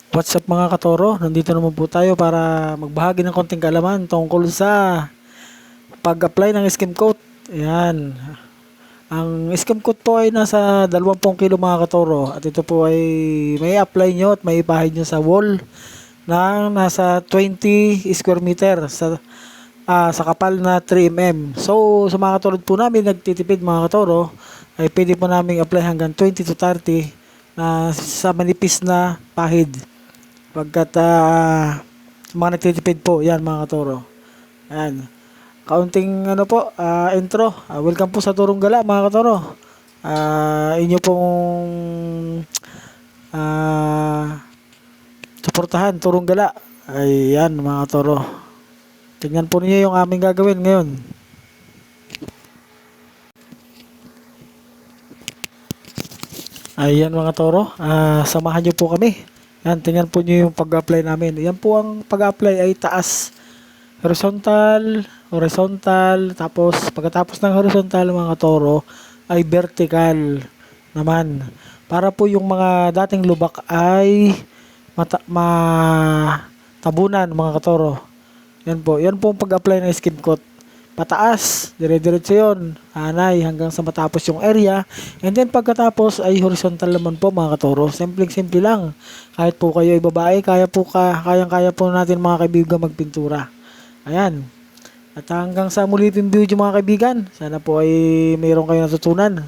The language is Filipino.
What's up mga katoro? Nandito naman po tayo para magbahagi ng konting kaalaman tungkol sa pag-apply ng skim coat. Ayan. Ang skim coat po ay nasa 20 kilo mga katoro at ito po ay may apply nyo at may ipahid nyo sa wall na nasa 20 square meter sa kapal na 3 mm. So sa mga katulad po namin nagtitipid mga katoro ay pwede po namin apply hanggang 20 to 30 na sa manipis na pahid. Pagkat mga nagtitipid po, yan mga katoro. Ayan. Kaunting intro. Welcome po sa Turong Gala mga katoro. Inyo pong suportahan, Turong Gala. Ayan mga katoro. Tingnan po niyo yung aming gagawin ngayon. Ayan mga toro, samahan nyo po kami. Yan, tingnan po nyo yung pag-apply namin. Yan po ang pag-apply ay taas, horizontal, horizontal, tapos pagkatapos ng horizontal mga toro ay vertical naman. Para po yung mga dating lubak ay matabunan mga katoro. Yan po ang pag-apply ng skim coat. Pataas, dire-diretso yun, anay hanggang sa matapos yung area, and then pagkatapos ay horizontal naman po mga katoro. Simple lang, kahit po kayo ay babae, kayang-kaya po natin mga kaibigan magpintura. Ayan, at hanggang sa muli yung video mga kaibigan, sana po ay mayroon kayo natutunan.